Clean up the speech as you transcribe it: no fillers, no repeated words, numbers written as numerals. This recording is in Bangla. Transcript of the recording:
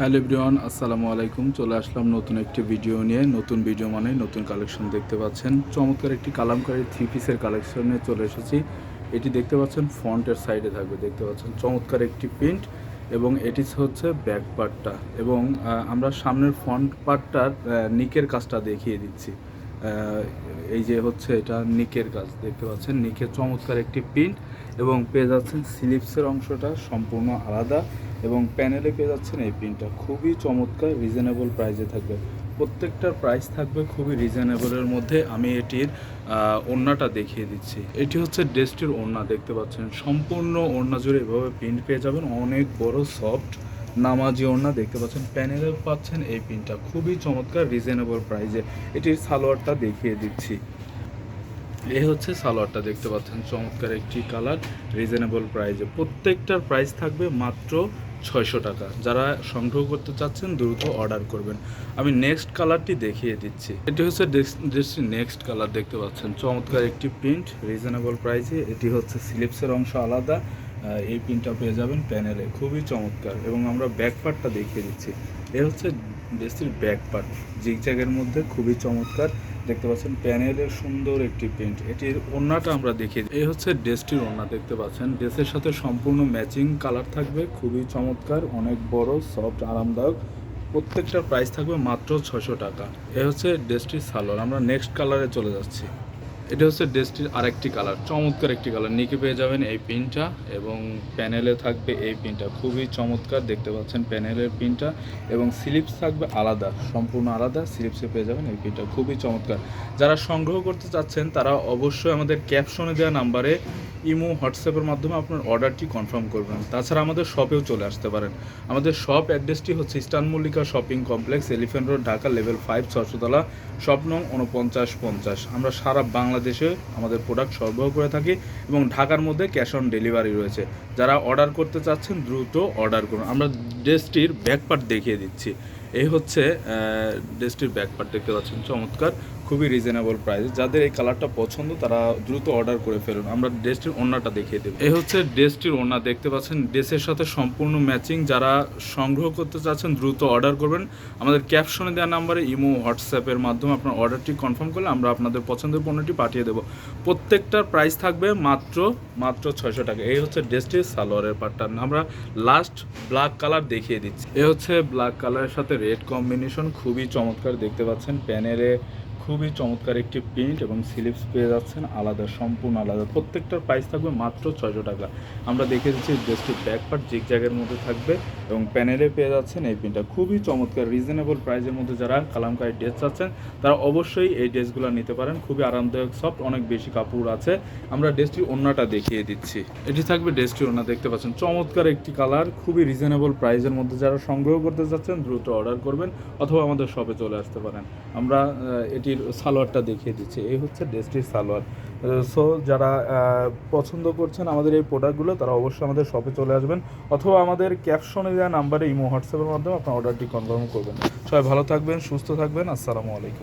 হ্যালো এভরিওয়ান, আসসালামু আলাইকুম। চলে আসলাম নতুন একটি ভিডিও নিয়ে। নতুন ভিডিও মানে নতুন কালেকশন দেখতে পাচ্ছেন। চমৎকার একটি কালামকারী থ্রি পিসের কালেকশন নিয়ে চলে এসেছি। এটি দেখতে পাচ্ছেন ফ্রন্টের সাইডে থাকবে, দেখতে পাচ্ছেন চমৎকার একটি প্রিন্ট এবং এটি হচ্ছে ব্যাক পার্টটা এবং আমরা সামনের ফ্রন্ট পার্টটার নিকের কাজটা দেখিয়ে দিচ্ছি। এই যে হচ্ছে এটা নিকের কাজ, দেখতে পাচ্ছেন নিকের চমৎকার একটি প্রিন্ট এবং পেয়ে যাচ্ছেন স্লিপসের অংশটা সম্পূর্ণ আলাদা এবং প্যানেলে পেয়ে যাচ্ছেন এই প্রিন্টটা খুবই চমৎকার, রিজনেবল প্রাইসে থাকবে। প্রত্যেকটার প্রাইস থাকবে খুবই রিজনেবলের মধ্যে। আমি এটির ওড়নাটা দেখিয়ে দিচ্ছি। এটি হচ্ছে ড্রেসটির ওড়না, দেখতে পাচ্ছেন সম্পূর্ণ ওড়না জুড়ে এভাবে প্রিন্ট পেয়ে যাবেন, অনেক বড় সফট নামাজি ওড়না দেখতে পাচ্ছেন। প্যানেলে পাচ্ছেন এই প্রিন্টটা খুবই চমৎকার রিজনেবল প্রাইসে। এটির সালোয়ারটা দেখিয়ে দিচ্ছি। এই হচ্ছে সালোয়ারটা, দেখতে পাচ্ছেন চমৎকার একটি কালার, রিজনেবল প্রাইসে। প্রত্যেকটার প্রাইস থাকবে মাত্র 600 টাকা। যারা সংগ্রহ করতে চাচ্ছেন দ্রুত অর্ডার করবেন। আমি নেক্সট কালারটি দেখিয়ে দিচ্ছি। এটি হচ্ছে ড্রেসটির নেক্সট কালার, দেখতে পাচ্ছেন চমৎকার একটি প্রিন্ট, রিজনেবল প্রাইসে। এটি হচ্ছে স্লিপসের অংশ আলাদা, এই প্রিন্টটা পেয়ে যাবেন প্যানেলে, খুবই চমৎকার। এবং আমরা ব্যাক পার্টটা দেখিয়ে দিচ্ছি। এ হচ্ছে ড্রেসটির ব্যাক পার্ট, জিগজ্যাগের মধ্যে খুবই চমৎকার, দেখতে পাচ্ছেন প্যানেলের সুন্দর একটি প্রিন্ট। এটির ওড়নাটা আমরা দেখি। এই হচ্ছে ড্রেসটির ওড়না, দেখতে পাচ্ছেন ড্রেসের সাথে সম্পূর্ণ ম্যাচিং কালার থাকবে, খুবই চমৎকার, অনেক বড়, সফট, আরামদায়ক। প্রত্যেকটার প্রাইস থাকবে মাত্র 600 টাকা। এই হচ্ছে ড্রেসটির সালোয়ার। আমরা নেক্সট কালারে চলে যাচ্ছি। এটা হচ্ছে ড্রেসটির আরেকটি কালার, চমৎকার একটি কালার। নিকে পেয়ে যাবেন এই প্রিন্টটা এবং প্যানেলে থাকবে এই প্রিন্টটা, খুবই চমৎকার, দেখতে পাচ্ছেন প্যানেলের প্রিন্টটা। এবং স্লিপস থাকবে আলাদা, সম্পূর্ণ আলাদা, স্লিপসে পেয়ে যাবেন এই প্রিন্টটা, খুবই চমৎকার। যারা সংগ্রহ করতে চাচ্ছেন তারা অবশ্যই আমাদের ক্যাপশনে দেওয়া নাম্বারে ইমো, হোয়াটসঅ্যাপের মাধ্যমে আপনার অর্ডারটি কনফার্ম করবেন। তাছাড়া আমাদের শপেও চলে আসতে পারেন। আমাদের শপ অ্যাড্রেসটি হচ্ছে eastern Mallika shopping complex, elephant road, Dhaka, level 5, 600 তলা, শপ নং 4950। আমরা সারা বাংলাদেশে আমাদের প্রোডাক্ট সরবরাহ করে থাকি এবং ঢাকার মধ্যে ক্যাশ অন ডেলিভারি রয়েছে। যারা অর্ডার করতে চাচ্ছেন দ্রুত অর্ডার করুন। আমরা ড্রেসটির ব্যাক পার্ট দেখিয়ে দিচ্ছি। এই হচ্ছে ড্রেসটির ব্যাক পার্ট, দেখতে পাচ্ছেন চমৎকার, খুবই রিজনেবল প্রাইস। যাদের এই কালারটা পছন্দ তারা দ্রুত অর্ডার করে ফেলুন। আমরা ড্রেসটির ওড়নাটা দেখিয়ে দেব। এই হচ্ছে ড্রেসটির ওড়না, দেখতে পাচ্ছেন ড্রেসের সাথে সম্পূর্ণ ম্যাচিং। যারা সংগ্রহ করতে চাচ্ছেন দ্রুত অর্ডার করবেন। আমাদের ক্যাপশনে দেওয়া নাম্বারে ইমো, হোয়াটসঅ্যাপের মাধ্যমে আপনার অর্ডারটি কনফার্ম করলে আমরা আপনাদের পছন্দের পণ্যটি পাঠিয়ে দেবো। প্রত্যেকটার প্রাইস থাকবে মাত্র 600 টাকা। এই হচ্ছে ড্রেসটির সালোয়ারের পার্টটা। আমরা লাস্ট ব্ল্যাক কালার দেখিয়ে দিচ্ছি। এ হচ্ছে ব্ল্যাক কালারের সাথে রেড কম্বিনেশন, খুবই চমৎকার, দেখতে পাচ্ছেন প্যানেলে খুবই চমৎকার একটি প্রিন্ট এবং স্লিপস পেয়ে যাচ্ছেন আলাদা, সম্পূর্ণ আলাদা। প্রত্যেকটার প্রাইস থাকবে মাত্র 600 টাকা। আমরা দেখে দিচ্ছি ড্রেসটির ব্যাক পার্ট জিগজ্যাগের মধ্যে থাকবে এবং প্যানেলে পেয়ে যাচ্ছেন এই প্রিন্টটা, খুবই চমৎকার, রিজনেবল প্রাইসের মধ্যে। যারা কালামকারী ড্রেস চাচ্ছেন তারা অবশ্যই এই ড্রেসগুলো নিতে পারেন, খুবই আরামদায়ক, সফট, অনেক বেশি কাপড় আছে। আমরা ড্রেসটির ওড়নাটা দেখিয়ে দিচ্ছি। এটি থাকবে ড্রেসটির ওড়না, দেখতে পাচ্ছেন চমৎকার একটি কালার, খুবই রিজনেবল প্রাইসের মধ্যে। যারা সংগ্রহ করতে চাচ্ছেন দ্রুত অর্ডার করবেন অথবা আমাদের শপে চলে আসতে পারেন। আমরা এটির সালোয়ারটা দেখিয়ে দিচ্ছি। এই হচ্ছে ড্রেসটির সালোয়ার। সো যারা পছন্দ করছেন আমাদের এই প্রোডাক্টগুলো তারা অবশ্যই আমাদের শপে চলে আসবেন অথবা আমাদের ক্যাপশনে দেওয়া নাম্বারে ইমো, হোয়াটসঅ্যাপের মাধ্যমে আপনার অর্ডারটি কনফার্ম করবেন। সবাই ভালো থাকবেন, সুস্থ থাকবেন। আসসালামু আলাইকুম।